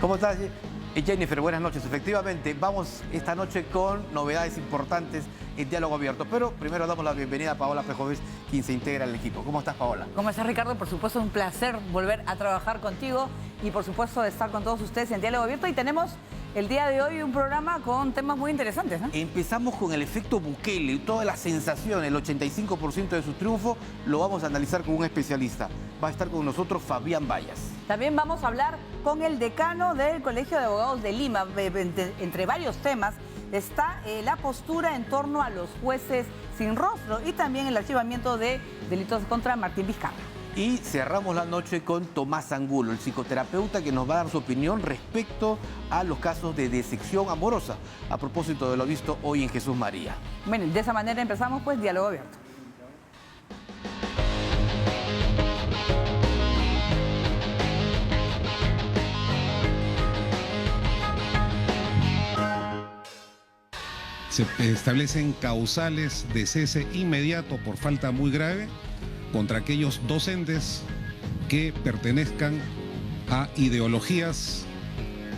¿Cómo estás, Jennifer? Buenas noches. Efectivamente, vamos esta noche con novedades importantes en Diálogo Abierto. Pero primero damos la bienvenida a Paola Pejoves, quien se integra al equipo. ¿Cómo estás, Paola? ¿Cómo estás, Ricardo? Por supuesto, un placer volver a trabajar contigo y, por supuesto, de estar con todos ustedes en Diálogo Abierto. Y tenemos el día de hoy un programa con temas muy interesantes, ¿no? Empezamos con el efecto Bukele, toda la sensación, el 85% de su triunfo, lo vamos a analizar con un especialista. Va a estar con nosotros Fabián Bayas. También vamos a hablar con el decano del Colegio de Abogados de Lima. Entre varios temas está la postura en torno a los jueces sin rostro y también el archivamiento de delitos contra Martín Vizcarra. Y cerramos la noche con Tomás Angulo, el psicoterapeuta que nos va a dar su opinión respecto a los casos de decepción amorosa, a propósito de lo visto hoy en Jesús María. Bueno, de esa manera empezamos pues Diálogo Abierto. Se establecen causales de cese inmediato por falta muy grave contra aquellos docentes que pertenezcan a ideologías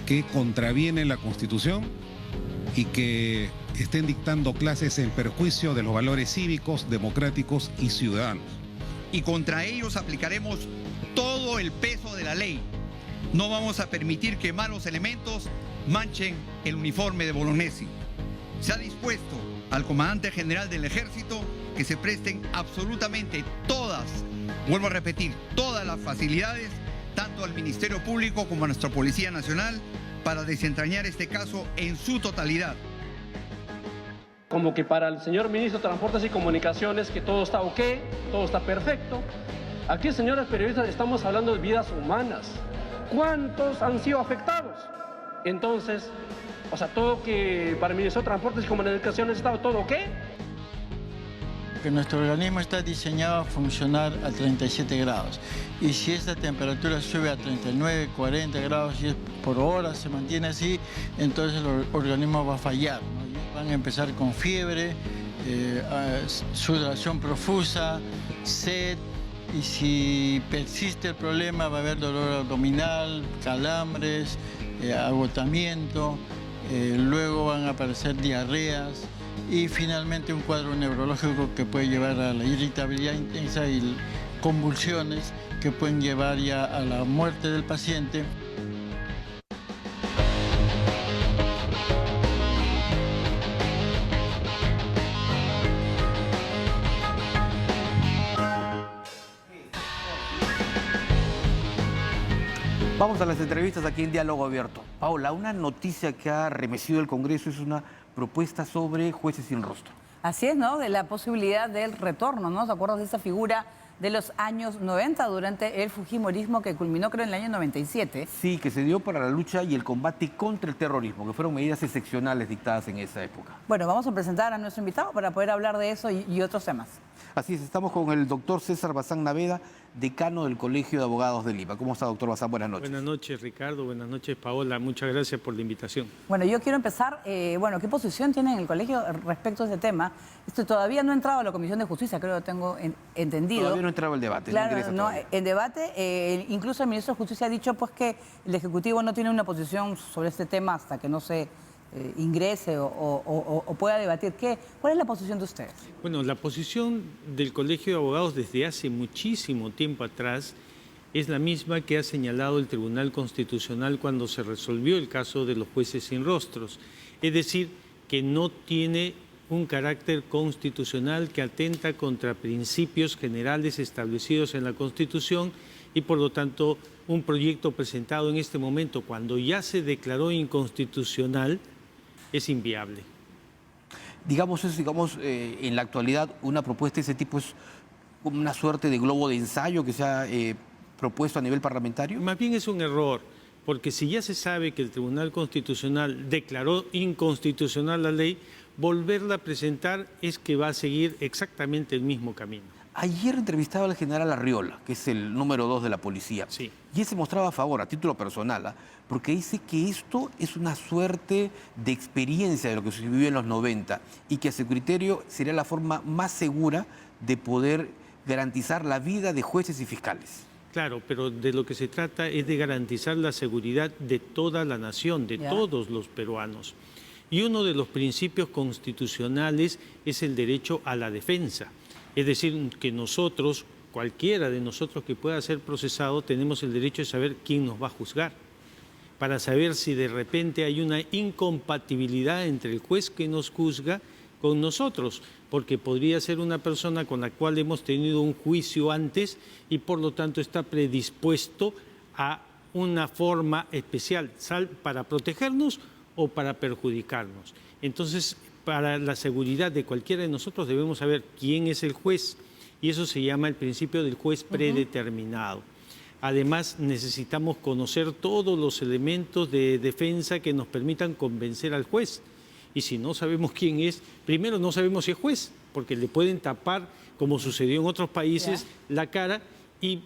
que contravienen la Constitución y que estén dictando clases en perjuicio de los valores cívicos, democráticos y ciudadanos. Y contra ellos aplicaremos todo el peso de la ley. No vamos a permitir que malos elementos manchen el uniforme de Bolognesi. Se ha dispuesto al comandante general del Ejército que se presten absolutamente todas, vuelvo a repetir, todas las facilidades, tanto al Ministerio Público como a nuestra Policía Nacional, para desentrañar este caso en su totalidad. Como que para el señor ministro de Transportes y Comunicaciones que todo está ok, todo está perfecto. Aquí, señores periodistas, estamos hablando de vidas humanas. ¿Cuántos han sido afectados? Entonces, o sea, todo que para el ministro de Transportes y Comunicaciones está todo ok. Que nuestro organismo está diseñado a funcionar a 37 grados. Y si esta temperatura sube a 39, 40 grados y por hora se mantiene así, entonces el organismo va a fallar, ¿no? Van a empezar con fiebre, sudoración profusa, sed, y si persiste el problema va a haber dolor abdominal, calambres, agotamiento, luego van a aparecer diarreas y finalmente un cuadro neurológico que puede llevar a la irritabilidad intensa y convulsiones que pueden llevar ya a la muerte del paciente. Vamos a las entrevistas aquí en Diálogo Abierto. Paola, una noticia que ha remecido el Congreso es una propuesta sobre jueces sin rostro. Así es, ¿no? De la posibilidad del retorno, ¿no? ¿Te acuerdas de esa figura de los años 90 durante el fujimorismo que culminó, creo, en el año 97? Sí, que se dio para la lucha y el combate contra el terrorismo, que fueron medidas excepcionales dictadas en esa época. Bueno, vamos a presentar a nuestro invitado para poder hablar de eso y otros temas. Así es, estamos con el doctor César Bazán Naveda, decano del Colegio de Abogados de Lima. ¿Cómo está, doctor Bazán? Buenas noches. Buenas noches, Ricardo. Buenas noches, Paola. Muchas gracias por la invitación. Bueno, yo quiero empezar, ¿qué posición tiene el colegio respecto a este tema? Esto todavía no ha entrado a la Comisión de Justicia, creo que tengo entendido. Todavía no ha entrado el debate. Claro, no, en debate, incluso el ministro de Justicia ha dicho pues que el Ejecutivo no tiene una posición sobre este tema hasta que no se ingrese o pueda debatir. ¿Cuál es la posición de ustedes? Bueno, la posición del Colegio de Abogados desde hace muchísimo tiempo atrás es la misma que ha señalado el Tribunal Constitucional cuando se resolvió el caso de los jueces sin rostros. Es decir, que no tiene un carácter constitucional, que atenta contra principios generales establecidos en la Constitución y, por lo tanto, un proyecto presentado en este momento, cuando ya se declaró inconstitucional, es inviable. Digamos, en la actualidad una propuesta de ese tipo es una suerte de globo de ensayo que se ha propuesto a nivel parlamentario. Más bien es un error, porque si ya se sabe que el Tribunal Constitucional declaró inconstitucional la ley, volverla a presentar es que va a seguir exactamente el mismo camino. Ayer entrevistaba al general Arriola, que es el número 2 de la policía, sí, y él se mostraba a favor, a título personal, porque dice que esto es una suerte de experiencia de lo que se vivió en los 90 y que a su criterio sería la forma más segura de poder garantizar la vida de jueces y fiscales. Claro, pero de lo que se trata es de garantizar la seguridad de toda la nación, de todos los peruanos. Y uno de los principios constitucionales es el derecho a la defensa. Es decir, que nosotros, cualquiera de nosotros que pueda ser procesado, tenemos el derecho de saber quién nos va a juzgar, para saber si de repente hay una incompatibilidad entre el juez que nos juzga con nosotros, porque podría ser una persona con la cual hemos tenido un juicio antes y por lo tanto está predispuesto a una forma especial para protegernos o para perjudicarnos. Entonces, para la seguridad de cualquiera de nosotros debemos saber quién es el juez y eso se llama el principio del juez predeterminado. Además, necesitamos conocer todos los elementos de defensa que nos permitan convencer al juez. Y si no sabemos quién es, primero no sabemos si es juez, porque le pueden tapar, como sucedió en otros países, la cara y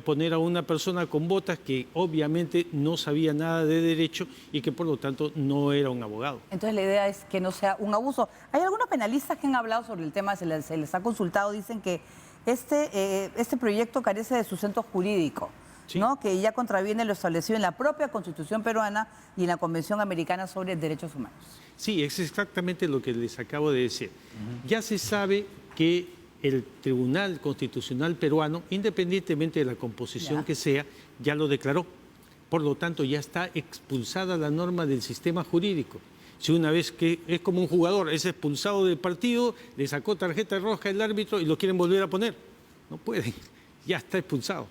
poner a una persona con botas que obviamente no sabía nada de derecho y que por lo tanto no era un abogado. Entonces la idea es que no sea un abuso. Hay algunos penalistas que han hablado sobre el tema, se les ha consultado, dicen que este proyecto carece de sustento jurídico. Sí. ¿No? Que ya contraviene lo establecido en la propia Constitución peruana y en la Convención Americana sobre Derechos Humanos. Sí, es exactamente lo que les acabo de decir. Ya se sabe que el Tribunal Constitucional peruano, independientemente de la composición que sea, ya lo declaró. Por lo tanto, ya está expulsada la norma del sistema jurídico. Si una vez que es como un jugador, es expulsado del partido, le sacó tarjeta roja el árbitro y lo quieren volver a poner. No pueden, ya está expulsado.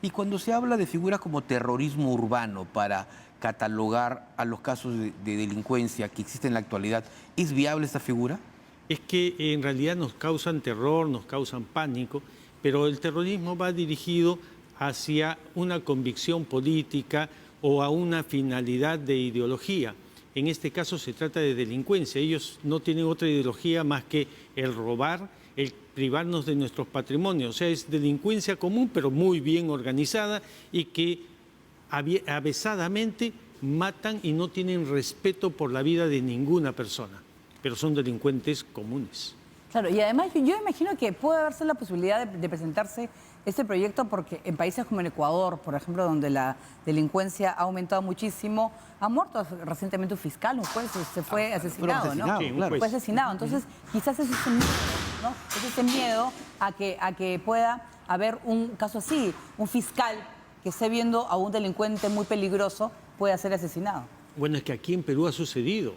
Y cuando se habla de figuras como terrorismo urbano para catalogar a los casos de delincuencia que existen en la actualidad, ¿es viable esta figura? Es que en realidad nos causan terror, nos causan pánico, pero el terrorismo va dirigido hacia una convicción política o a una finalidad de ideología. En este caso se trata de delincuencia. Ellos no tienen otra ideología más que el robar, el privarnos de nuestros patrimonios. O sea, es delincuencia común, pero muy bien organizada y que avesadamente matan y no tienen respeto por la vida de ninguna persona. Pero son delincuentes comunes. Claro, y además yo imagino que puede haberse la posibilidad de presentarse este proyecto porque en países como en Ecuador, por ejemplo, donde la delincuencia ha aumentado muchísimo, ha muerto recientemente un fiscal, un juez se fue asesinado, ¿no? Sí, claro. Fue asesinado. Entonces, quizás es ese miedo, ¿no? Es ese miedo a que pueda haber un caso así, un fiscal que esté viendo a un delincuente muy peligroso pueda ser asesinado. Bueno, es que aquí en Perú ha sucedido.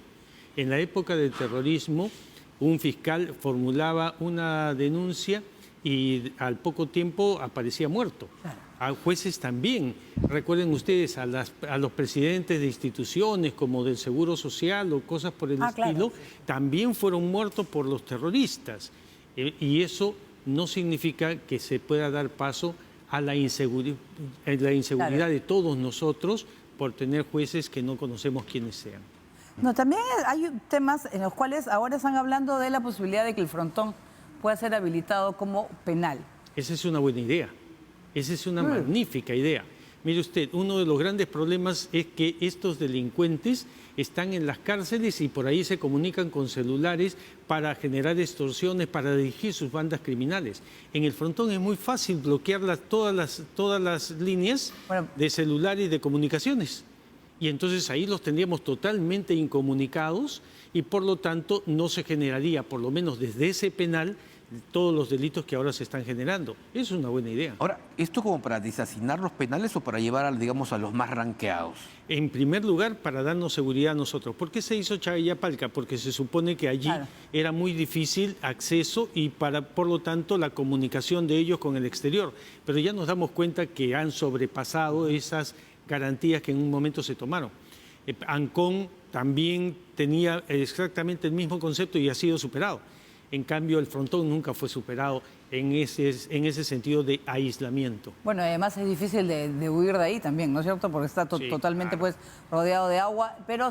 En la época del terrorismo, un fiscal formulaba una denuncia y al poco tiempo aparecía muerto. Claro. A jueces también. Recuerden ustedes a los presidentes de instituciones como del Seguro Social o cosas por el estilo, claro, también fueron muertos por los terroristas. Y eso no significa que se pueda dar paso a la inseguridad claro, de todos nosotros por tener jueces que no conocemos quiénes sean. No, también hay temas en los cuales ahora están hablando de la posibilidad de que el frontón pueda ser habilitado como penal. Esa es una buena idea, esa es una magnífica idea. Mire usted, uno de los grandes problemas es que estos delincuentes están en las cárceles y por ahí se comunican con celulares para generar extorsiones, para dirigir sus bandas criminales. En el frontón es muy fácil bloquear todas las líneas de celulares y de comunicaciones. Y entonces ahí los tendríamos totalmente incomunicados y por lo tanto no se generaría, por lo menos desde ese penal, todos los delitos que ahora se están generando. Es una buena idea. Ahora, ¿esto como para desasignar los penales o para llevar, digamos, a los más ranqueados? En primer lugar, para darnos seguridad a nosotros. ¿Por qué se hizo Chayapalca? Porque se supone que allí era muy difícil acceso y por lo tanto la comunicación de ellos con el exterior. Pero ya nos damos cuenta que han sobrepasado esas garantías que en un momento se tomaron. Ancón también tenía exactamente el mismo concepto y ha sido superado. En cambio, el frontón nunca fue superado en ese sentido de aislamiento. Bueno, además es difícil de huir de ahí también, ¿no es cierto? Porque está totalmente pues, rodeado de agua, pero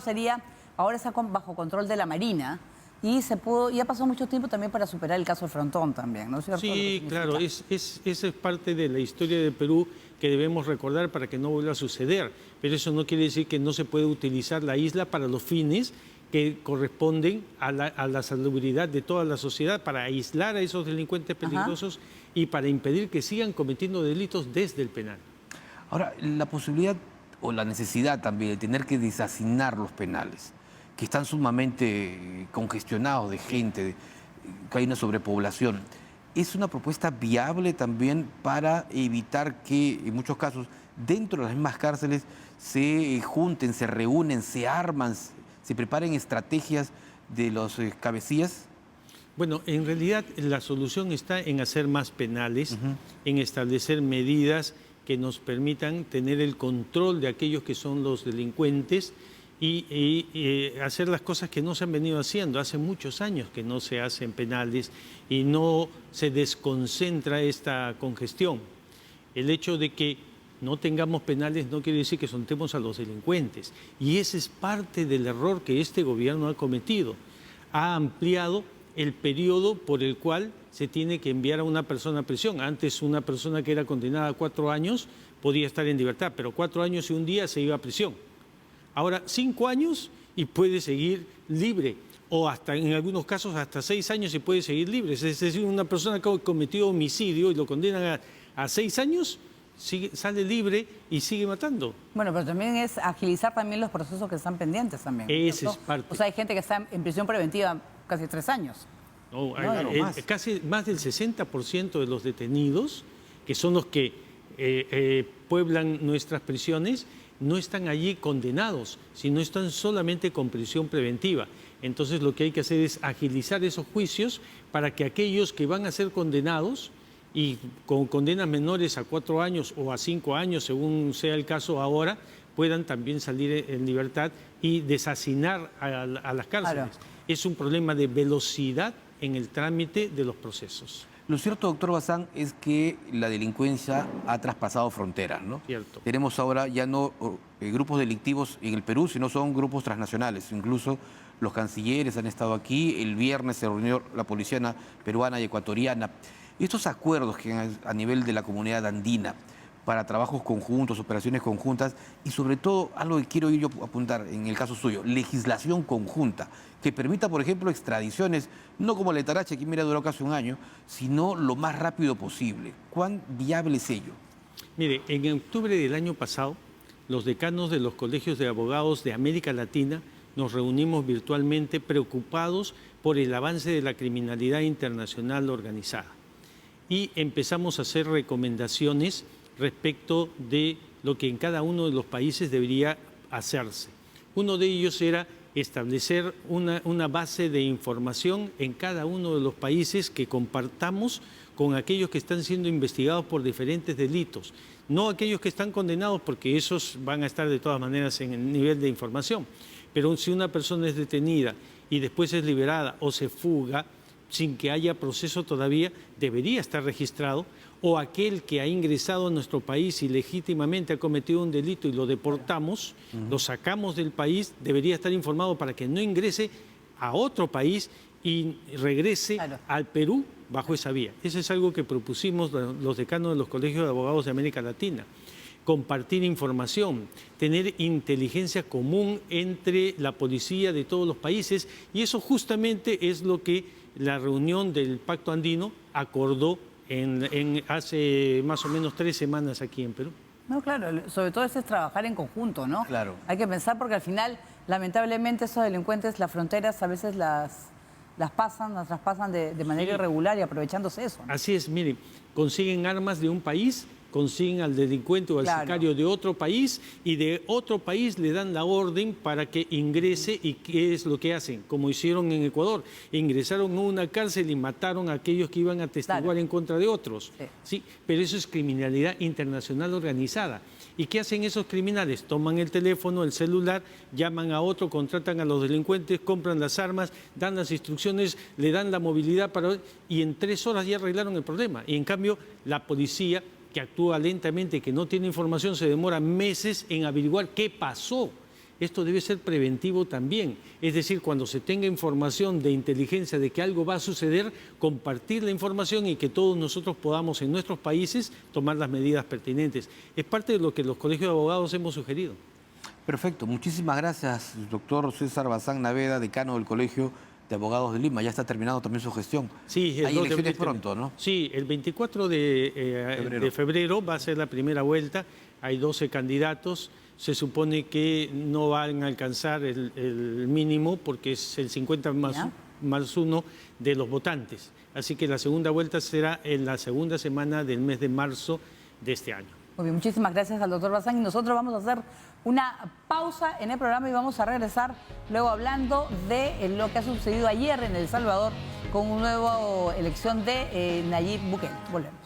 ahora está bajo control de la Marina y ha pasado mucho tiempo también para superar el caso del frontón también, ¿no es cierto? Sí, claro, esa es parte de la historia de Perú que debemos recordar para que no vuelva a suceder, pero eso no quiere decir que no se puede utilizar la isla para los fines que corresponden a la salubridad de toda la sociedad para aislar a esos delincuentes peligrosos y para impedir que sigan cometiendo delitos desde el penal. Ahora, la posibilidad o la necesidad también de tener que desasignar los penales, que están sumamente congestionados de gente, que hay una sobrepoblación, ¿es una propuesta viable también para evitar que en muchos casos dentro de las mismas cárceles se junten, se reúnen, se arman, se preparen estrategias de los cabecillas? Bueno, en realidad la solución está en hacer más penales, en establecer medidas que nos permitan tener el control de aquellos que son los delincuentes y hacer las cosas que no se han venido haciendo. Hace muchos años que no se hacen penales y no se desconcentra esta congestión. El hecho de que no tengamos penales no quiere decir que soltemos a los delincuentes. Y ese es parte del error que este gobierno ha cometido. Ha ampliado el periodo por el cual se tiene que enviar a una persona a prisión. Antes una persona que era condenada a 4 años podía estar en libertad, pero 4 años y un día se iba a prisión. Ahora 5 años y puede seguir libre, o hasta en algunos casos hasta 6 años y puede seguir libre. Es decir, una persona que ha cometido homicidio y lo condenan a 6 años, sale libre y sigue matando. Bueno, pero también es agilizar también los procesos que están pendientes también. Ese es parte. O sea, hay gente que está en prisión preventiva casi 3 años. No, claro, casi más del 60% de los detenidos, que son los que pueblan nuestras prisiones, no están allí condenados, sino están solamente con prisión preventiva. Entonces lo que hay que hacer es agilizar esos juicios para que aquellos que van a ser condenados y con condenas menores a 4 años o a 5 años, según sea el caso ahora, puedan también salir en libertad y deshacinar a las cárceles. Claro. Es un problema de velocidad en el trámite de los procesos. Lo cierto, doctor Bazán, es que la delincuencia ha traspasado fronteras, ¿no? Cierto. Tenemos ahora ya no grupos delictivos en el Perú, sino son grupos transnacionales. Incluso los cancilleres han estado aquí. El viernes se reunió la policía peruana y ecuatoriana. Estos acuerdos que a nivel de la comunidad andina para trabajos conjuntos, operaciones conjuntas y sobre todo algo que quiero yo apuntar en el caso suyo, legislación conjunta que permita, por ejemplo, extradiciones, no como la Etarache, que mira duró casi un año, sino lo más rápido posible. ¿Cuán viable es ello? Mire, en octubre del año pasado, los decanos de los colegios de abogados de América Latina nos reunimos virtualmente preocupados por el avance de la criminalidad internacional organizada y empezamos a hacer recomendaciones respecto de lo que en cada uno de los países debería hacerse. Uno de ellos era establecer una base de información en cada uno de los países que compartamos con aquellos que están siendo investigados por diferentes delitos. No aquellos que están condenados, porque esos van a estar de todas maneras en el nivel de información. Pero si una persona es detenida y después es liberada o se fuga, sin que haya proceso todavía, debería estar registrado, o aquel que ha ingresado a nuestro país y legítimamente ha cometido un delito y lo deportamos, lo sacamos del país, debería estar informado para que no ingrese a otro país y regrese al Perú bajo esa vía. Eso es algo que propusimos los decanos de los colegios de abogados de América Latina. Compartir información, tener inteligencia común entre la policía de todos los países, y eso justamente es lo que la reunión del Pacto Andino acordó hace más o menos 3 semanas aquí en Perú. No, claro, sobre todo es trabajar en conjunto, ¿no? Claro. Hay que pensar porque al final, lamentablemente, esos delincuentes, las fronteras a veces las traspasan de manera irregular y aprovechándose eso, ¿no? Así es, miren, consiguen armas de un país, consiguen al delincuente o al sicario de otro país y de otro país le dan la orden para que ingrese. ¿Y qué es lo que hacen? Como hicieron en Ecuador, ingresaron a una cárcel y mataron a aquellos que iban a testiguar en contra de otros. Sí, pero eso es criminalidad internacional organizada. ¿Y qué hacen esos criminales? Toman el teléfono, el celular, llaman a otro, contratan a los delincuentes, compran las armas, dan las instrucciones, le dan la movilidad y en 3 horas ya arreglaron el problema. Y en cambio, la policía, que actúa lentamente, que no tiene información, se demora meses en averiguar qué pasó. Esto debe ser preventivo también. Es decir, cuando se tenga información de inteligencia de que algo va a suceder, compartir la información y que todos nosotros podamos en nuestros países tomar las medidas pertinentes. Es parte de lo que los colegios de abogados hemos sugerido. Perfecto. Muchísimas gracias, doctor César Bazán Naveda, decano del Colegio de Abogados de Lima. Ya está terminando también su gestión. Sí, el hay 2 de elecciones abril pronto, ¿no? Sí, el 24 de febrero va a ser la primera vuelta. Hay 12 candidatos. Se supone que no van a alcanzar el mínimo porque es el 50 más 1 de los votantes. Así que la segunda vuelta será en la segunda semana del mes de marzo de este año. Muy bien, muchísimas gracias al doctor Bazán. Y nosotros vamos a hacer una pausa en el programa y vamos a regresar luego hablando de lo que ha sucedido ayer en El Salvador con una nueva elección de Nayib Bukele. Volvemos.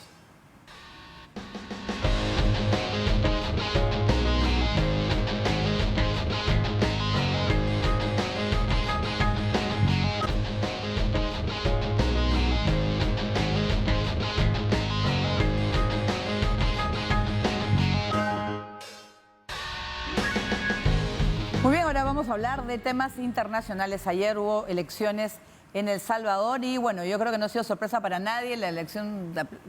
Muy bien, ahora vamos a hablar de temas internacionales. Ayer hubo elecciones en El Salvador y bueno, yo creo que no ha sido sorpresa para nadie la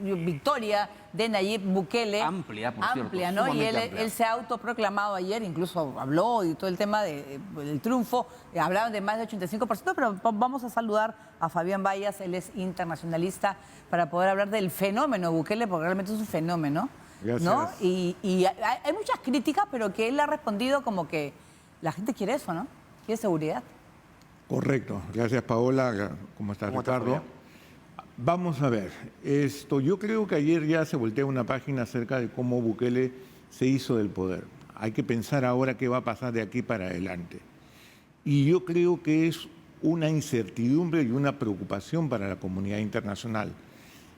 victoria de Nayib Bukele. Amplia, por cierto, Amplia, ¿no? Y sumamente amplia. él se ha autoproclamado ayer, incluso habló y todo el tema del triunfo. Hablaban de más de 85%, pero vamos a saludar a Fabián Bayas, él es internacionalista, para poder hablar del fenómeno Bukele, porque realmente es un fenómeno. Gracias. ¿No? Y hay muchas críticas, pero que él ha respondido como que la gente quiere eso, ¿no? Quiere seguridad. Correcto. Gracias, Paola. ¿Cómo estás, ¿Cómo estás, Ricardo? Vamos a ver. Yo creo que ayer ya se volteó una página acerca de cómo Bukele se hizo del poder. Hay que pensar ahora qué va a pasar de aquí para adelante. Y yo creo que es una incertidumbre y una preocupación para la comunidad internacional.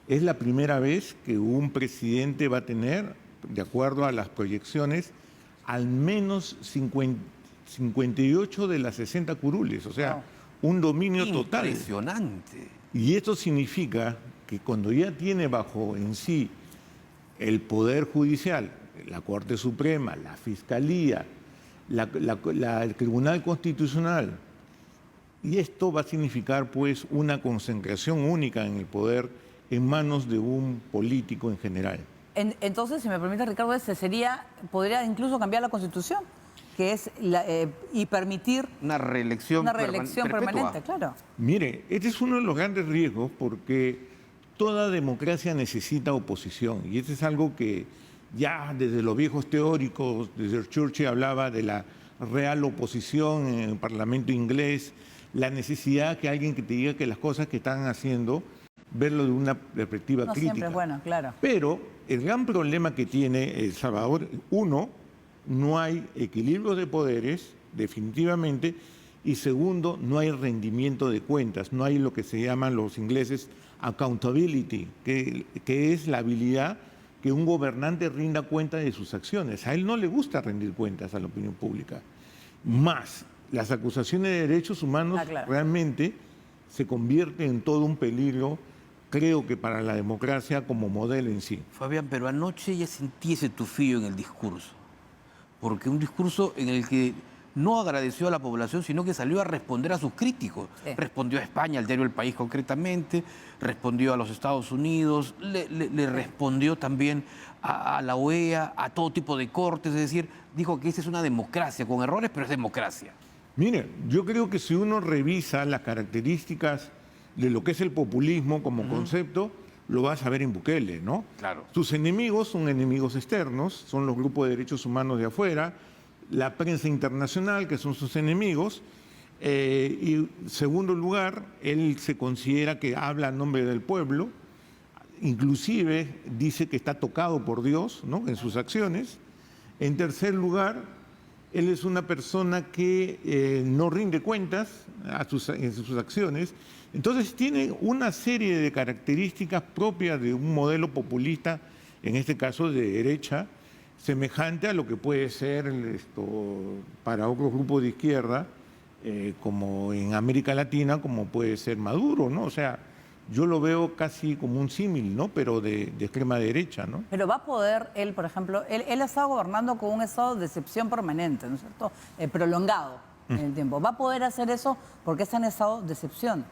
Es la primera vez que un presidente va a tener, de acuerdo a las proyecciones, al menos 58 de las 60 curules, o sea, un dominio total. Impresionante. Y esto significa que cuando ya tiene bajo en sí el Poder Judicial, la Corte Suprema, la Fiscalía, el Tribunal Constitucional, y esto va a significar pues una concentración única en el poder en manos de un político en general. Entonces, si me permite, Ricardo, podría incluso cambiar la Constitución, que es y permitir una reelección permanente, claro. Mire, este es uno de los grandes riesgos porque toda democracia necesita oposición y este es algo que ya desde los viejos teóricos, desde Churchill hablaba de la real oposición en el Parlamento inglés, la necesidad que alguien que te diga que las cosas que están haciendo, verlo de una perspectiva No crítica. siempre es bueno, claro. Pero el gran problema que tiene El Salvador, uno, no hay equilibrio de poderes, definitivamente, y segundo, no hay rendimiento de cuentas, no hay lo que se llaman los ingleses accountability, que es la habilidad que un gobernante rinda cuenta de sus acciones. A él no le gusta rendir cuentas a la opinión pública. Más, las acusaciones de derechos humanos claro. realmente se convierten en todo un peligro, creo que para la democracia como modelo en sí. Fabián, pero anoche ya sentí ese tufillo en el discurso, porque un discurso en el que no agradeció a la población, sino que salió a responder a sus críticos. Sí. Respondió a España, al diario El País concretamente, respondió a los Estados Unidos, le respondió también a la OEA, a todo tipo de cortes, es decir, dijo que esta es una democracia, con errores, pero es democracia. Mire, yo creo que si uno revisa las características de lo que es el populismo como concepto, lo vas a ver en Bukele, ¿no? Claro. Sus enemigos son enemigos externos, son los grupos de derechos humanos de afuera, la prensa internacional, que son sus enemigos, y en segundo lugar, él se considera que habla a nombre del pueblo, inclusive dice que está tocado por Dios, ¿no?, en sus acciones. En tercer lugar, él es una persona que no rinde cuentas en sus acciones. Entonces tiene una serie de características propias de un modelo populista, en este caso de derecha, semejante a lo que puede ser para otros grupos de izquierda, como en América Latina, como puede ser Maduro, ¿no? O sea, yo lo veo casi como un símil, ¿no?, pero de extrema derecha, ¿no? Pero va a poder él, por ejemplo, él ha estado gobernando con un estado de excepción permanente, ¿no es cierto? Prolongado en el tiempo. Va a poder hacer eso porque está en estado de excepción.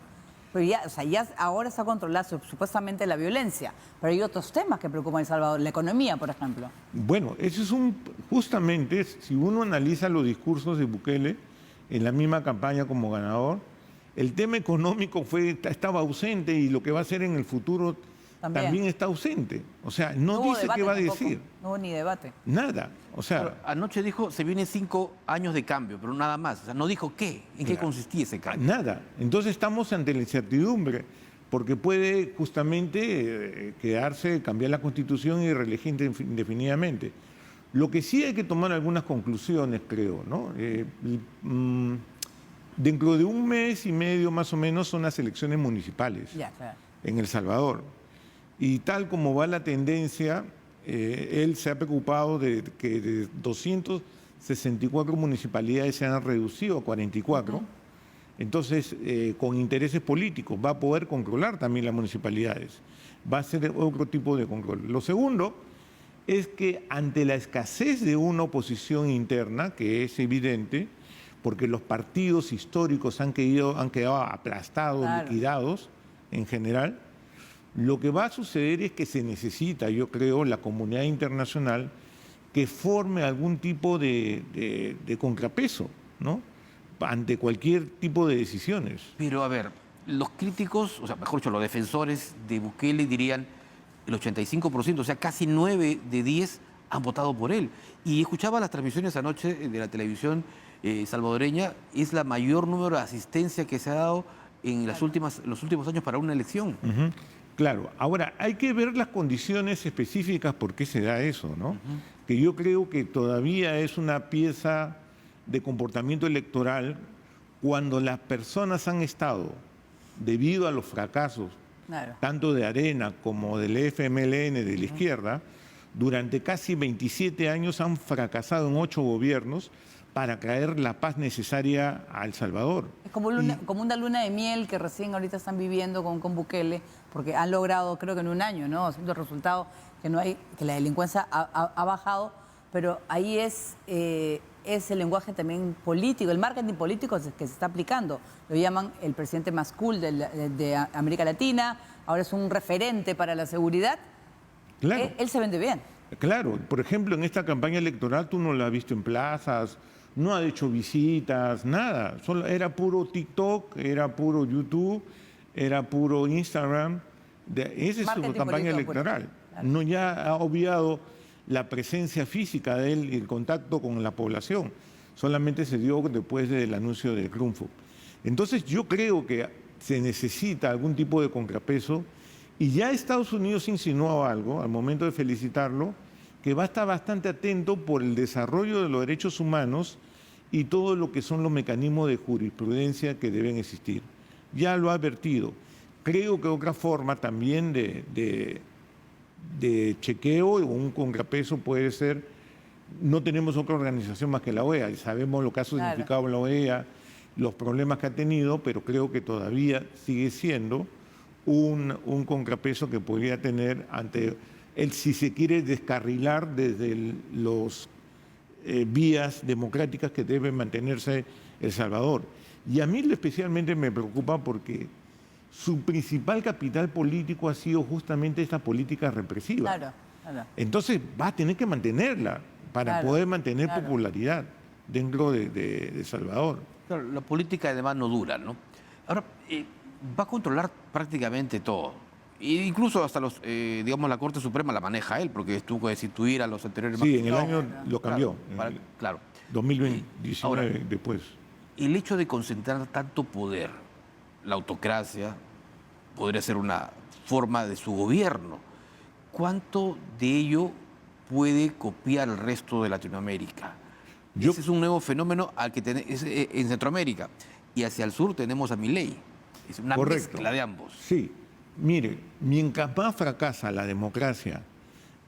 Pero ya, o sea, ya ahora está controlada supuestamente la violencia, pero hay otros temas que preocupan a El Salvador, la economía, por ejemplo. Bueno, eso es justamente, si uno analiza los discursos de Bukele en la misma campaña como ganador, El tema económico estaba ausente y lo que va a hacer en el futuro también está ausente. O sea, no hubo dice debate qué va a tampoco. decir. No hubo ni debate. Nada. O sea, Pero anoche dijo, se vienen 5 años de cambio, pero nada más. O sea, no dijo qué, en qué Claro. consistía ese cambio. nada. Entonces estamos ante la incertidumbre, porque puede justamente cambiar la Constitución y reelegir indefinidamente. Lo que sí hay que tomar algunas conclusiones, creo, ¿no? Dentro de un mes y medio más o menos son las elecciones municipales Ya, claro. en El Salvador. Y tal como va la tendencia, él se ha preocupado de que de 264 municipalidades se han reducido a 44. Entonces, con intereses políticos, va a poder controlar también las municipalidades. Va a ser otro tipo de control. Lo segundo es que ante la escasez de una oposición interna, que es evidente, porque los partidos históricos han quedado aplastados, Claro. liquidados en general, lo que va a suceder es que se necesita, yo creo, la comunidad internacional que forme algún tipo de contrapeso, ¿no? Ante cualquier tipo de decisiones. Pero a ver, los críticos, o sea, mejor dicho, los defensores de Bukele dirían el 85%, o sea, casi 9 de 10 han votado por él. Y escuchaba las transmisiones anoche de la televisión salvadoreña, es la mayor número de asistencia que se ha dado en los últimos años para una elección. Ujú. Claro, ahora hay que ver las condiciones específicas por qué se da eso, ¿no? Que yo creo que todavía es una pieza de comportamiento electoral cuando las personas han estado, debido a los fracasos, Claro. tanto de Arena como del FMLN de la izquierda, durante casi 27 años han fracasado en 8 gobiernos para traer la paz necesaria a El Salvador. Es como una luna de miel que recién ahorita están viviendo con Bukele, porque han logrado, creo que en un año, ¿no? Haciendo el resultado que no hay, que la delincuencia ha bajado, pero ahí es el lenguaje también político, el marketing político que se está aplicando. Lo llaman el presidente más cool de América Latina, ahora es un referente para la seguridad. Claro. Él se vende bien. Claro, por ejemplo, en esta campaña electoral tú no la has visto en plazas, no ha hecho visitas, nada. Era puro TikTok, era puro YouTube, era puro Instagram. Esa es su Marketing campaña político, electoral. claro. No, ya ha obviado la presencia física de él y el contacto con la población. Solamente se dio después del anuncio del triunfo. Entonces yo creo que se necesita algún tipo de contrapeso y ya Estados Unidos insinuó algo al momento de felicitarlo, que va a estar bastante atento por el desarrollo de los derechos humanos y todo lo que son los mecanismos de jurisprudencia que deben existir. Ya lo ha advertido. Creo que otra forma también de chequeo o un contrapeso puede ser, no tenemos otra organización más que la OEA, y sabemos lo que ha significado la OEA, los problemas que ha tenido, pero creo que todavía sigue siendo un contrapeso que podría tener ante él, si se quiere descarrilar desde los vías democráticas que debe mantenerse El Salvador. Y a mí especialmente me preocupa porque su principal capital político ha sido justamente esta política represiva. Claro, claro. Entonces va a tener que mantenerla para Claro, poder mantener claro. popularidad dentro de El Salvador. Claro, la política además no dura, ¿no? Ahora, va a controlar prácticamente todo. E incluso hasta digamos, la Corte Suprema la maneja él, porque tuvo que destituir a los anteriores Sí, en el magistrados. año lo cambió, Claro. 2019 Ahora, después. el hecho de concentrar tanto poder, la autocracia, podría ser una forma de su gobierno. ¿Cuánto de ello puede copiar el resto de Latinoamérica? Ese es un nuevo fenómeno al que en Centroamérica. Y hacia el sur tenemos a Milei. Es una Correcto. mezcla de ambos. Sí, mire, mientras más fracasa la democracia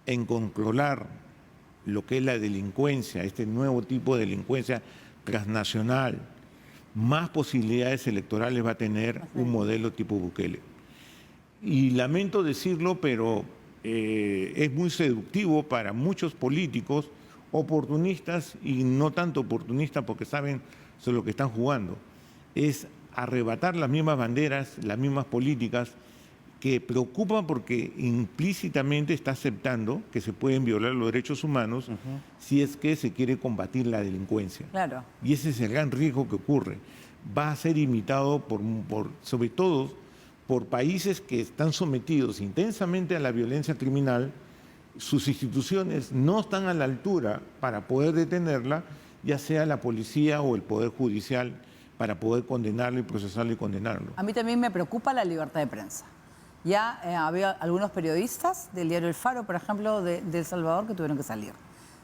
en controlar lo que es la delincuencia, este nuevo tipo de delincuencia transnacional, más posibilidades electorales va a tener un modelo tipo Bukele. Y lamento decirlo, pero es muy seductivo para muchos políticos oportunistas y no tanto oportunistas porque saben sobre lo que están jugando. Es arrebatar las mismas banderas, las mismas políticas que preocupan porque implícitamente está aceptando que se pueden violar los derechos humanos si es que se quiere combatir la delincuencia. Claro. Y ese es el gran riesgo que ocurre. va a ser imitado sobre todo por países que están sometidos intensamente a la violencia criminal. Sus instituciones no están a la altura para poder detenerla, ya sea la policía o el Poder Judicial, para poder condenarlo y procesarlo y condenarlo. A mí también me preocupa la libertad de prensa. Ya había algunos periodistas del diario El Faro, por ejemplo, de El Salvador, que tuvieron que salir,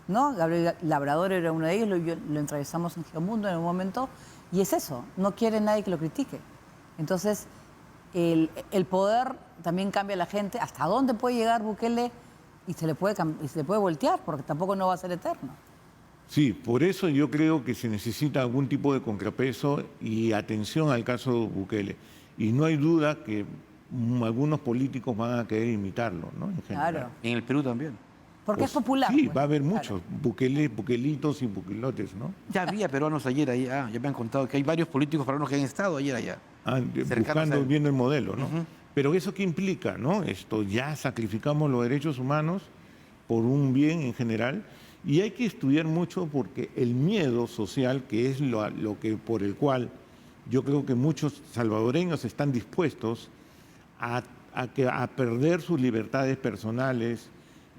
¿no? Gabriel Labrador era uno de ellos, lo entrevistamos en Geomundo en un momento, y es eso, no quiere nadie que lo critique. Entonces, el poder también cambia a la gente. ¿Hasta dónde puede llegar Bukele? Y se le puede voltear, porque tampoco no va a ser eterno. Sí, por eso yo creo que se necesita algún tipo de contrapeso y atención al caso Bukele. Y no hay duda que algunos políticos van a querer imitarlo, ¿no? En general. Claro. En el Perú también. Porque es popular. Sí, pues. va a haber Claro. muchos, bukelitos y bukelotes, ¿no? Ya había peruanos ayer allá, ya me han contado que hay varios políticos peruanos que han estado ayer allá. Cercanos a él. Viendo el modelo, ¿no? Ujú. Pero ¿eso qué implica, no? Ya sacrificamos los derechos humanos por un bien en general, y hay que estudiar mucho porque el miedo social, que es por el cual yo creo que muchos salvadoreños están dispuestos a perder sus libertades personales,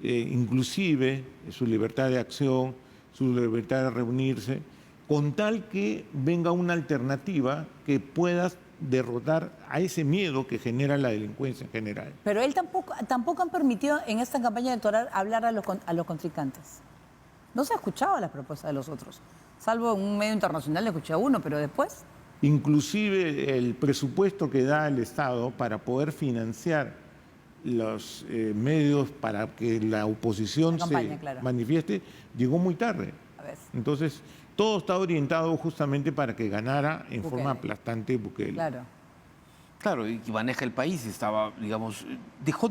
inclusive su libertad de acción, su libertad de reunirse, con tal que venga una alternativa que pueda derrotar a ese miedo que genera la delincuencia en general. Pero él tampoco han permitido en esta campaña electoral hablar a los contrincantes. No se ha escuchado las propuestas de los otros. Salvo en un medio internacional le escuché a uno, pero después... Inclusive el presupuesto que da el Estado para poder financiar los medios para que la oposición campaña, claro, manifieste, llegó muy tarde. A ver. Entonces, todo está orientado justamente para que ganara en Bukele. forma aplastante Bukele. Claro. Claro, y maneja el país, estaba, digamos, ¿dejó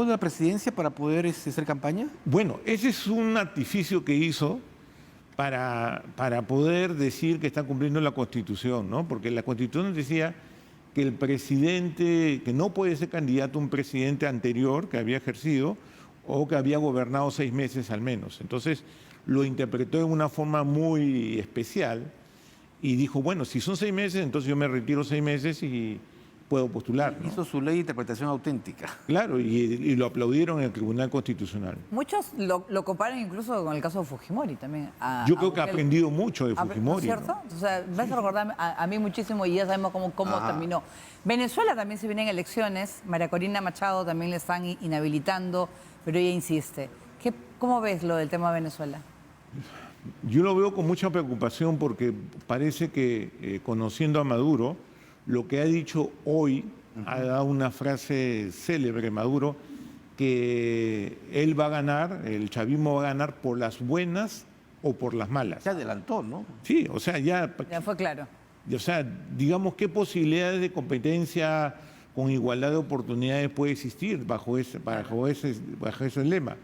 de la presidencia para poder hacer campaña? Bueno, ese es un artificio que hizo para poder decir que está cumpliendo la Constitución, ¿no? Porque la Constitución decía que el presidente, que no puede ser candidato un presidente anterior que había ejercido o que había gobernado 6 meses al menos. Entonces lo interpretó de una forma muy especial y dijo, bueno, si son 6 meses, entonces yo me retiro 6 meses y puedo postular, ¿no? Hizo su ley de interpretación auténtica. Claro, y lo aplaudieron en el Tribunal Constitucional. Muchos lo comparan incluso con el caso de Fujimori también. Yo creo que ha Bukele. aprendido mucho de Fujimori. ¿Cierto? ¿no? O sea, vas a recordar a mí muchísimo y ya sabemos cómo terminó. Venezuela también se vienen elecciones. María Corina Machado también le están inhabilitando, pero ella insiste. ¿Cómo ves lo del tema de Venezuela? Yo lo veo con mucha preocupación porque parece que conociendo a Maduro, lo que ha dicho hoy, ha dado una frase célebre Maduro, que él va a ganar, el chavismo va a ganar por las buenas o por las malas. Se adelantó, ¿no? Sí, o sea, Ya fue claro. o sea, digamos, ¿qué posibilidades de competencia con igualdad de oportunidades puede existir bajo ese lema?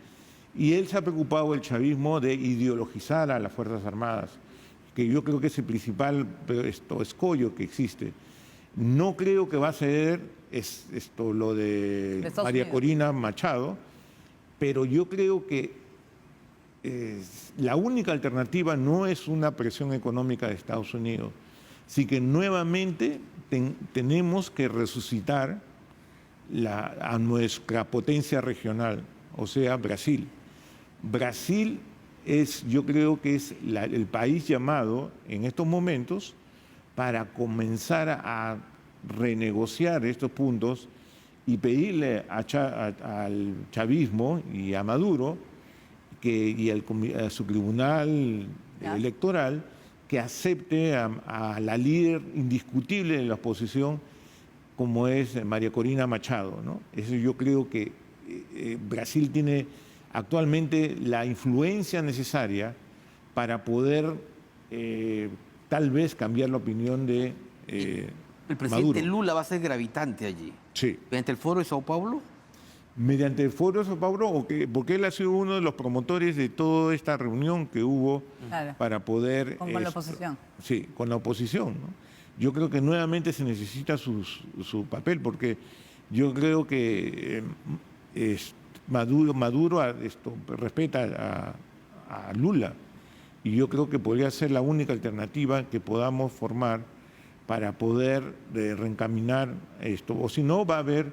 Y él se ha preocupado, el chavismo, de ideologizar a las Fuerzas Armadas, que yo creo que es el principal escollo que existe. No creo que va a ceder lo de María Corina Machado, pero yo creo que la única alternativa no es una presión económica de Estados Unidos, sí que nuevamente tenemos que resucitar a nuestra potencia regional, o sea, Brasil. Brasil yo creo que es el país llamado en estos momentos para comenzar a renegociar estos puntos y pedirle al chavismo y a Maduro y a su tribunal electoral que acepte a la líder indiscutible de la oposición como es María Corina Machado, ¿no? Eso yo creo que Brasil tiene actualmente la influencia necesaria para poder tal vez cambiar la opinión de El presidente Maduro. Lula va a ser gravitante allí. Sí. ¿Mediante el foro de Sao Paulo? Mediante el foro de Sao Paulo, porque él ha sido uno de los promotores de toda esta reunión que hubo Claro. para poder... Con la oposición. Sí, con la oposición, ¿no? Yo creo que nuevamente se necesita su papel, porque yo creo que Maduro respeta a Lula, y yo creo que podría ser la única alternativa que podamos formar para poder reencaminar esto. O si no, va a haber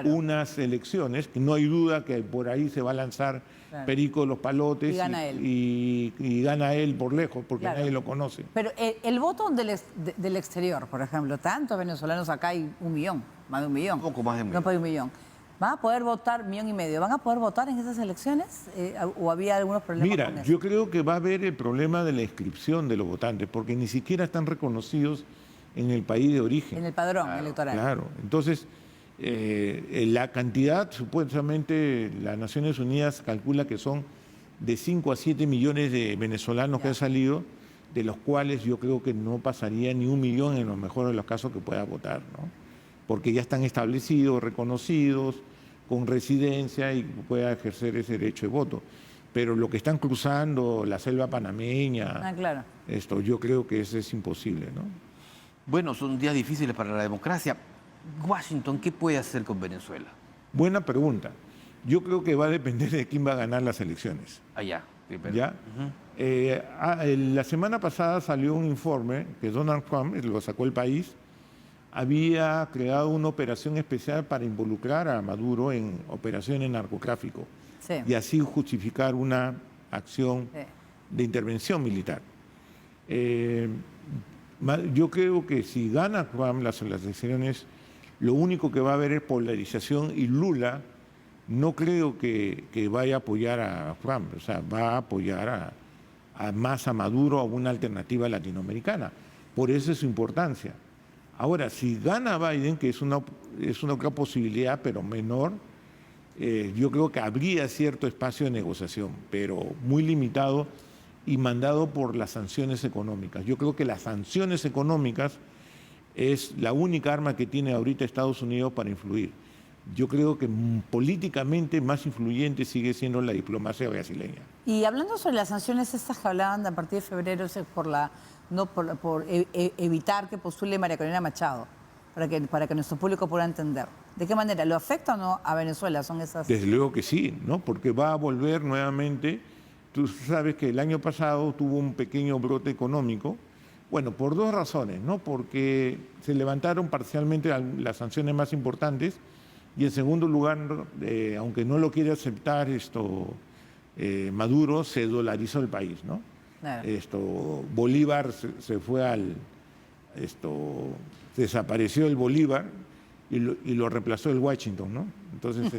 unas elecciones, que no hay duda que por ahí se va a lanzar Perico de los Palotes y gana él por lejos, porque nadie lo conoce. Pero el voto del exterior, por ejemplo, tantos venezolanos acá hay 1 millón, más de 1 millón. Un poco más de 1 millón. No, 1 millón. ¿Van a poder votar 1,5 millones? ¿Van a poder votar en esas elecciones? ¿O había algunos problemas con Mira, eso? yo creo que va a haber el problema de la inscripción de los votantes, porque ni siquiera están reconocidos en el país de origen. En el padrón electoral. Claro, entonces la cantidad, supuestamente las Naciones Unidas calcula que son de 5 a 7 millones de venezolanos que han salido, de los cuales yo creo que no pasaría ni 1 millón en los mejores de los casos que pueda votar, ¿no? Porque ya están establecidos, reconocidos, con residencia y pueda ejercer ese derecho de voto. Pero lo que están cruzando, la selva panameña, esto, yo creo que eso es imposible, ¿no? Bueno, son días difíciles para la democracia. Washington, ¿qué puede hacer con Venezuela? Buena pregunta. Yo creo que va a depender de quién va a ganar las elecciones. Allá. ¿Ya? La semana pasada salió un informe que Donald Trump, lo sacó El País, había creado una operación especial para involucrar a Maduro en operaciones de narcotráfico y así justificar una acción de intervención militar. Yo creo que si gana Trump las elecciones, lo único que va a haber es polarización y Lula no creo que vaya a apoyar a Trump, o sea, va a apoyar más a Maduro, a una alternativa latinoamericana. Por eso es su importancia. Ahora, si gana Biden, que es una otra posibilidad, pero menor, yo creo que habría cierto espacio de negociación, pero muy limitado y mandado por las sanciones económicas. Yo creo que las sanciones económicas es la única arma que tiene ahorita Estados Unidos para influir. Yo creo que políticamente más influyente sigue siendo la diplomacia brasileña. Y hablando sobre las sanciones estas que hablaban a partir de febrero, por evitar que postule María Corina Machado, para que nuestro público pueda entender. ¿De qué manera? ¿Lo afecta o no a Venezuela? Son esas... Desde luego que sí, ¿no? Porque va a volver nuevamente. Tú sabes que el año pasado tuvo un pequeño brote económico, bueno, por 2 razones, ¿no? Porque se levantaron parcialmente las sanciones más importantes y en segundo lugar, aunque no lo quiere aceptar Maduro, se dolarizó el país, ¿no? Bolívar se fue desapareció el Bolívar y lo reemplazó el Washington, ¿no? Entonces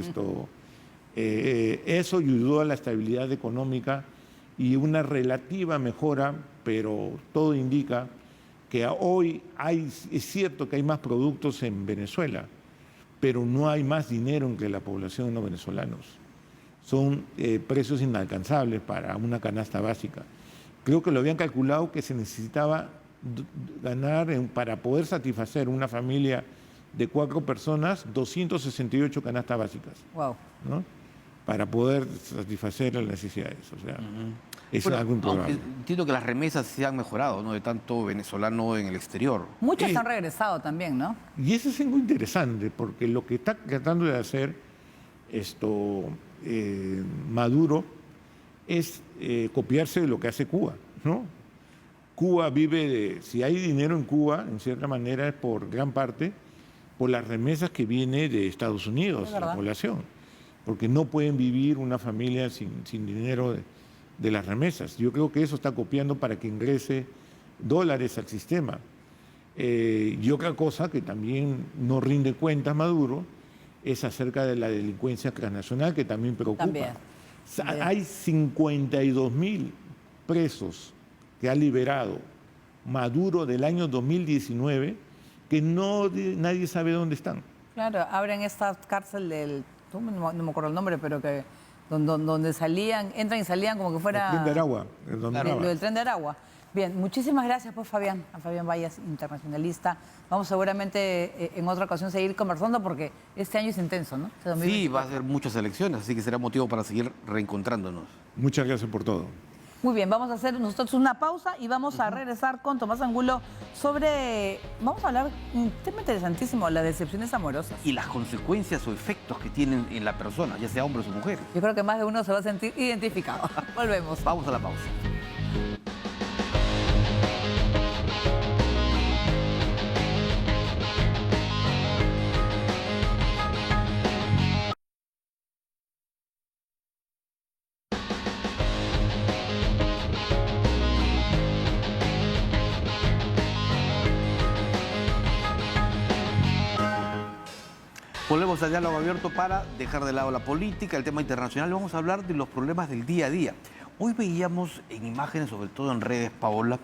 eso ayudó a la estabilidad económica y una relativa mejora, pero todo indica que hoy es cierto que hay más productos en Venezuela, pero no hay más dinero entre la población de los venezolanos. Son precios inalcanzables para una canasta básica. Creo que lo habían calculado que se necesitaba ganar, para poder satisfacer una familia de 4 personas, 268 canastas básicas. Wow. ¿No? Para poder satisfacer las necesidades. O sea, es algo improbable. Entiendo que las remesas se han mejorado, ¿no? De tanto venezolano en el exterior. Muchos han regresado también, ¿no? Y eso es algo interesante, porque lo que está tratando de hacer Maduro es copiarse de lo que hace Cuba, ¿no? Cuba vive si hay dinero en Cuba, en cierta manera, es por gran parte por las remesas que viene de Estados Unidos, la población, porque no pueden vivir una familia sin dinero de las remesas. Yo creo que eso está copiando para que ingrese dólares al sistema. Y otra cosa que también no rinde cuentas Maduro es acerca de la delincuencia transnacional, que también preocupa. Hay 52.000 presos que ha liberado Maduro del año 2019 que nadie sabe dónde están. Claro, abren esta cárcel no me acuerdo el nombre, pero que donde salían, entran y salían como que fuera... El tren de Aragua. Lo del tren de Aragua. Bien, muchísimas gracias pues Fabián, a Fabián Vallas, internacionalista. Vamos seguramente en otra ocasión seguir conversando porque este año es intenso, ¿no? Sí, va a haber muchas elecciones, así que será motivo para seguir reencontrándonos. Muchas gracias por todo. Muy bien, vamos a hacer nosotros una pausa y vamos a regresar con Tomás Angulo vamos a hablar un tema interesantísimo, las decepciones amorosas. Y las consecuencias o efectos que tienen en la persona, ya sea hombre o mujer. Yo creo que más de uno se va a sentir identificado. Volvemos. Vamos a la pausa. Volvemos a diálogo abierto para dejar de lado la política, el tema internacional. Vamos a hablar de los problemas del día a día. Hoy veíamos en imágenes, sobre todo en redes, Paola,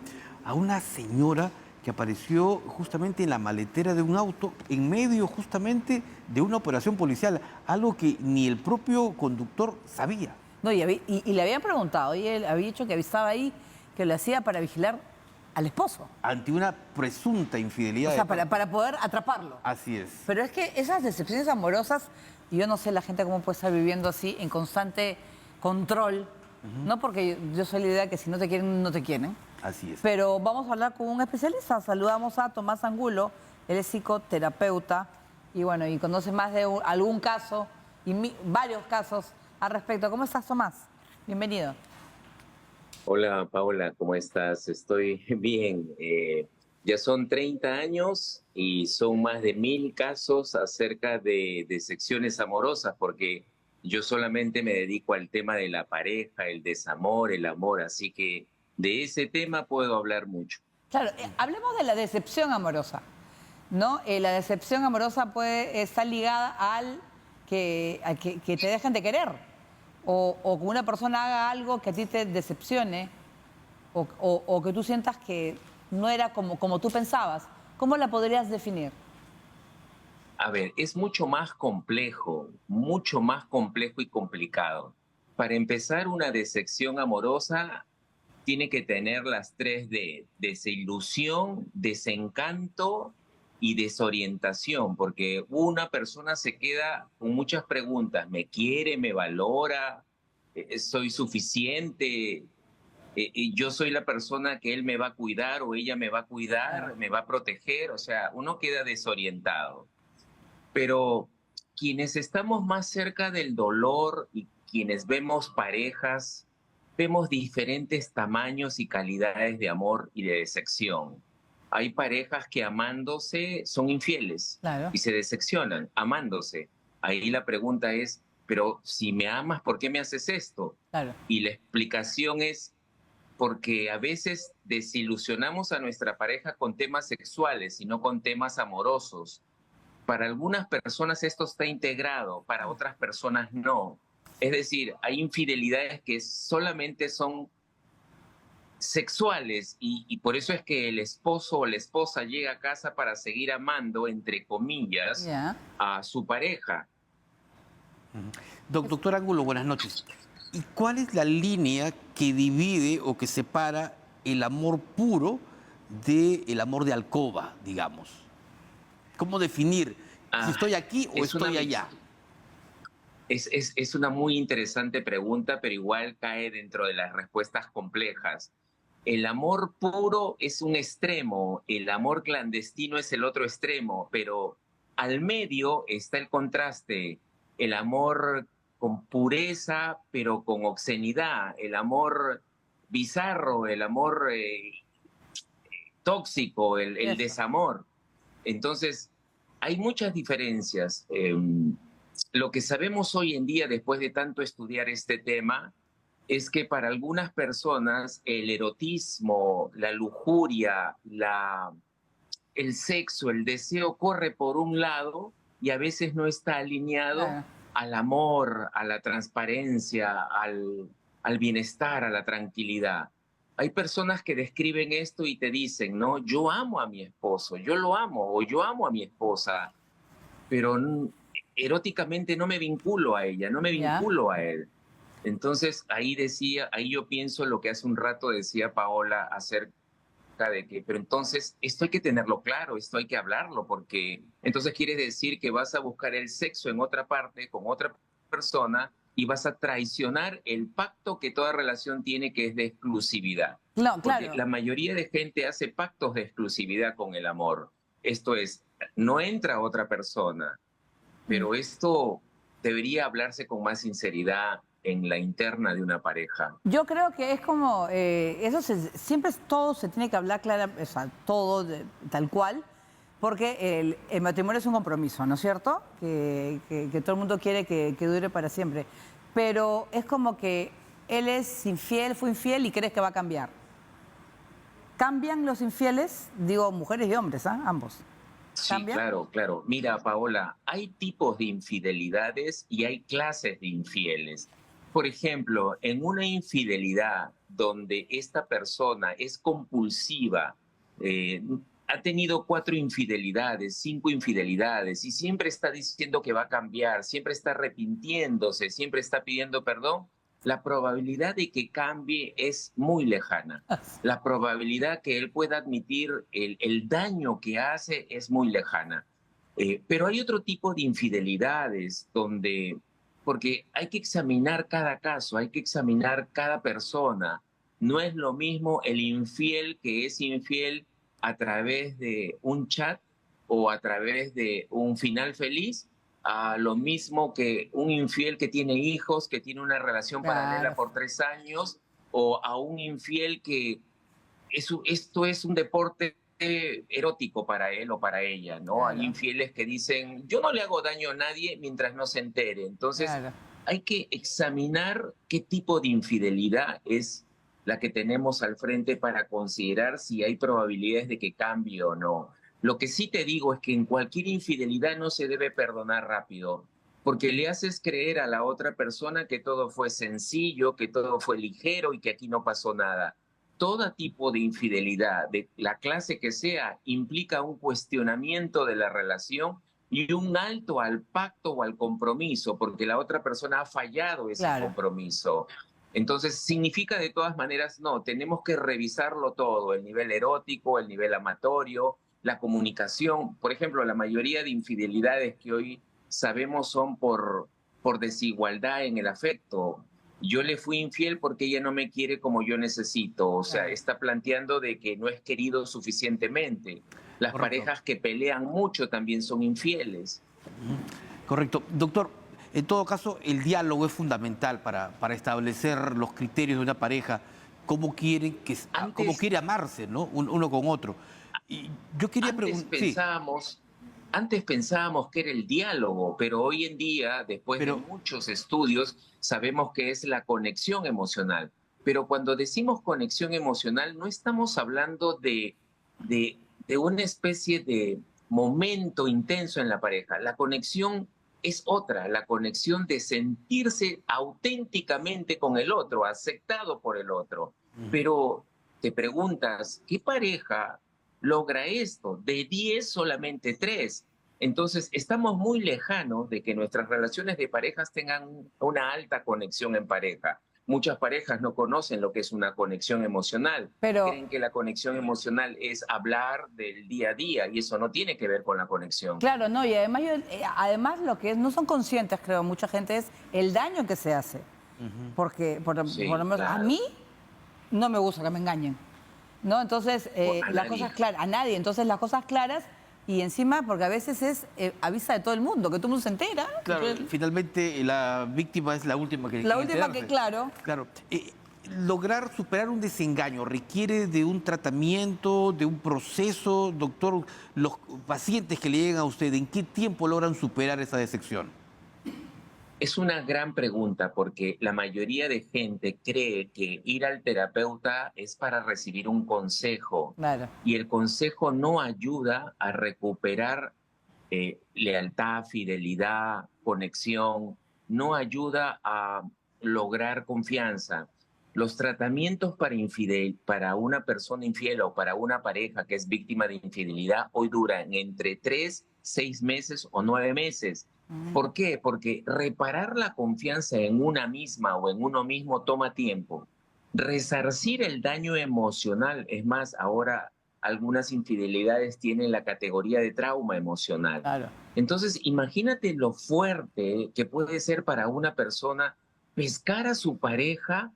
a una señora que apareció justamente en la maletera de un auto en medio justamente de una operación policial, algo que ni el propio conductor sabía. No, y le habían preguntado, y él había dicho que estaba ahí, que lo hacía para vigilar al esposo. Ante una presunta infidelidad. O sea, para poder atraparlo. Así es. Pero es que esas decepciones amorosas, y yo no sé la gente cómo puede estar viviendo así, en constante control, no porque yo soy la idea que si no te quieren, no te quieren. Así es. Pero vamos a hablar con un especialista. Saludamos a Tomás Angulo, él es psicoterapeuta y bueno, y conoce más de algún caso y varios casos al respecto. ¿Cómo estás, Tomás? Bienvenido. Hola, Paola, ¿cómo estás? Estoy bien. Ya son 30 años y son más de 1000 casos acerca de decepciones amorosas, porque yo solamente me dedico al tema de la pareja, el desamor, el amor, así que de ese tema puedo hablar mucho. Claro, hablemos de la decepción amorosa, ¿no? La decepción amorosa puede estar ligada a que te dejen de querer o que una persona haga algo que a ti te decepcione o que tú sientas que no era como tú pensabas. ¿Cómo la podrías definir? A ver, es mucho más complejo y complicado. Para empezar, una decepción amorosa tiene que tener las 3 D: desilusión, desencanto y desorientación, porque una persona se queda con muchas preguntas. ¿Me quiere? ¿Me valora? ¿Soy suficiente? ¿Yo soy la persona que él me va a cuidar o ella me va a cuidar, me va a proteger? O sea, uno queda desorientado. Pero quienes estamos más cerca del dolor y quienes vemos parejas, vemos diferentes tamaños y calidades de amor y de decepción. Hay parejas que amándose son infieles, claro, y se decepcionan amándose. Ahí la pregunta es, pero si me amas, ¿por qué me haces esto? Claro. Y la explicación es porque a veces desilusionamos a nuestra pareja con temas sexuales y no con temas amorosos. Para algunas personas esto está integrado, para otras personas no. Es decir, hay infidelidades que solamente son sexuales y por eso es que el esposo o la esposa llega a casa para seguir amando, entre comillas, a su pareja. Doctor Angulo, buenas noches. ¿Y cuál es la línea que divide o que separa el amor puro del amor de alcoba, digamos? ¿Cómo definir si estoy aquí o estoy allá? Es una muy interesante pregunta, pero igual cae dentro de las respuestas complejas. El amor puro es un extremo, el amor clandestino es el otro extremo, pero al medio está el contraste, el amor con pureza, pero con obscenidad, el amor bizarro, el amor tóxico, el desamor. Entonces, hay muchas diferencias. Lo que sabemos hoy en día, después de tanto estudiar este tema, es que para algunas personas el erotismo, la lujuria, el sexo, el deseo corre por un lado y a veces no está alineado al amor, a la transparencia, al bienestar, a la tranquilidad. Hay personas que describen esto y te dicen, no, yo amo a mi esposo, yo lo amo, o yo amo a mi esposa, pero eróticamente no me vinculo a ella, no me vinculo a él. Entonces ahí yo pienso lo que hace un rato decía Paola acerca de que, pero entonces esto hay que tenerlo claro, esto hay que hablarlo, porque entonces quiere decir que vas a buscar el sexo en otra parte, con otra persona, y vas a traicionar el pacto que toda relación tiene, que es de exclusividad. No, claro. Porque la mayoría de gente hace pactos de exclusividad con el amor. Esto es, no entra otra persona, pero esto debería hablarse con más sinceridad en la interna de una pareja. Yo creo que es como, siempre todo se tiene que hablar claro, o sea, todo tal cual, porque el matrimonio es un compromiso, ¿no es cierto? Que todo el mundo quiere que dure para siempre. Pero es como que él es infiel, fue infiel y crees que va a cambiar. ¿Cambian los infieles? Digo, mujeres y hombres, ambos. Sí, ¿Cambia? claro, claro. Mira, Paola, hay tipos de infidelidades y hay clases de infieles. Por ejemplo, en una infidelidad donde esta persona es compulsiva, eh, ha tenido 4 infidelidades, 5 infidelidades y siempre está diciendo que va a cambiar, siempre está arrepintiéndose, siempre está pidiendo perdón, la probabilidad de que cambie es muy lejana. La probabilidad que él pueda admitir el daño que hace es muy lejana. Pero hay otro tipo de infidelidades donde, porque hay que examinar cada caso, hay que examinar cada persona. No es lo mismo el infiel que es infiel a través de un chat o a través de un final feliz, a lo mismo que un infiel que tiene hijos, que tiene una relación paralela por 3 años, o a un infiel que esto es un deporte erótico para él o para ella, ¿no? Claro. Hay infieles que dicen, yo no le hago daño a nadie mientras no se entere. Entonces, Claro. hay que examinar qué tipo de infidelidad es la que tenemos al frente para considerar si hay probabilidades de que cambie o no. Lo que sí te digo es que en cualquier infidelidad no se debe perdonar rápido, porque le haces creer a la otra persona que todo fue sencillo, que todo fue ligero y que aquí no pasó nada. Todo tipo de infidelidad, de la clase que sea, implica un cuestionamiento de la relación y un alto al pacto o al compromiso, porque la otra persona ha fallado ese Claro. compromiso. Entonces, significa de todas maneras, no, tenemos que revisarlo todo, el nivel erótico, el nivel amatorio, la comunicación. Por ejemplo, la mayoría de infidelidades que hoy sabemos son por desigualdad en el afecto. Yo le fui infiel porque ella no me quiere como yo necesito. O sea, está planteando de que no es querido suficientemente. Las Correcto. parejas que pelean mucho también son infieles. Correcto. Doctor, en todo caso, el diálogo es fundamental para establecer los criterios de una pareja, cómo quiere amarse, ¿no? Uno con otro. Y yo quería preguntar... Antes pensábamos que era el diálogo, pero hoy en día, después de muchos estudios, sabemos que es la conexión emocional. Pero cuando decimos conexión emocional, no estamos hablando de una especie de momento intenso en la pareja. La conexión es otra, la conexión de sentirse auténticamente con el otro, aceptado por el otro. Pero te preguntas, ¿qué pareja logra esto? De 10, solamente 3. Entonces, estamos muy lejanos de que nuestras relaciones de parejas tengan una alta conexión en pareja. Muchas parejas no conocen lo que es una conexión emocional. Creen que la conexión emocional es hablar del día a día y eso no tiene que ver con la conexión. Claro, no, y además lo que no son conscientes, creo, mucha gente, es el daño que se hace. Porque, por lo menos, a mí no me gusta que me engañen, ¿no? Entonces, las cosas claras, a nadie. Entonces, las cosas claras, y encima, porque a veces es avisa de todo el mundo, que todo el mundo se entera. Claro, finalmente la víctima es la última que enterarse. Claro. Claro. Lograr superar un desengaño requiere de un tratamiento, de un proceso. Doctor, los pacientes que le llegan a usted, ¿en qué tiempo logran superar esa decepción? Es una gran pregunta porque la mayoría de gente cree que ir al terapeuta es para recibir un consejo. Claro. Y el consejo no ayuda a recuperar lealtad, fidelidad, conexión, no ayuda a lograr confianza. Los tratamientos para una persona infiel o para una pareja que es víctima de infidelidad hoy duran entre 3, 6 meses o 9 meses. ¿Por qué? Porque reparar la confianza en una misma o en uno mismo toma tiempo. Resarcir el daño emocional, es más, ahora algunas infidelidades tienen la categoría de trauma emocional. Claro. Entonces, imagínate lo fuerte que puede ser para una persona pescar a su pareja,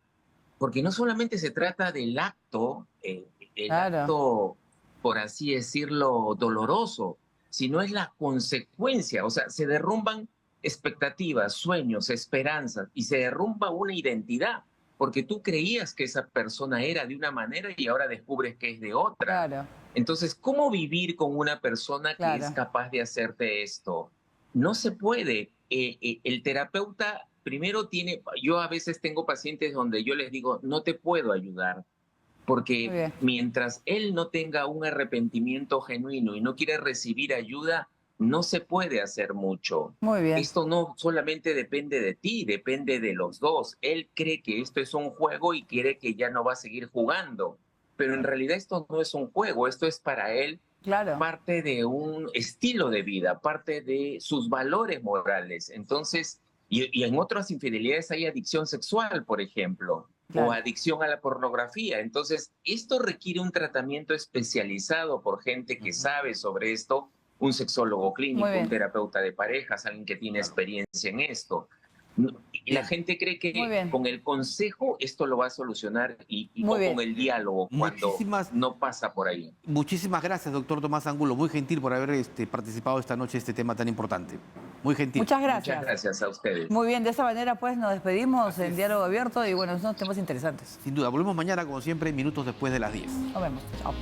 porque no solamente se trata del acto, acto, por así decirlo, doloroso, sino es la consecuencia. O sea, se derrumban expectativas, sueños, esperanzas, y se derrumba una identidad, porque tú creías que esa persona era de una manera y ahora descubres que es de otra. Claro. Entonces, ¿cómo vivir con una persona que es capaz de hacerte esto? No se puede. El terapeuta primero yo a veces tengo pacientes donde yo les digo, no te puedo ayudar, porque mientras él no tenga un arrepentimiento genuino y no quiere recibir ayuda, no se puede hacer mucho. Muy bien. Esto no solamente depende de ti, depende de los dos. Él cree que esto es un juego y quiere que ya no va a seguir jugando, pero en realidad esto no es un juego, esto es para él parte de un estilo de vida, parte de sus valores morales. Entonces, y en otras infidelidades hay adicción sexual, por ejemplo, o adicción a la pornografía. Entonces, esto requiere un tratamiento especializado por gente que sabe sobre esto, un sexólogo clínico, un terapeuta de parejas, alguien que tiene experiencia en esto. Y la gente cree que con el consejo esto lo va a solucionar y con el diálogo cuando no pasa por ahí. Muchísimas gracias, doctor Tomás Angulo. Muy gentil por haber participado esta noche en este tema tan importante. Muy gentil. Muchas gracias. Muchas gracias a ustedes. Muy bien, de esta manera pues nos despedimos en Diálogo Abierto y bueno, son temas interesantes. Sin duda, volvemos mañana como siempre, minutos después de las 10. Nos vemos. Chao.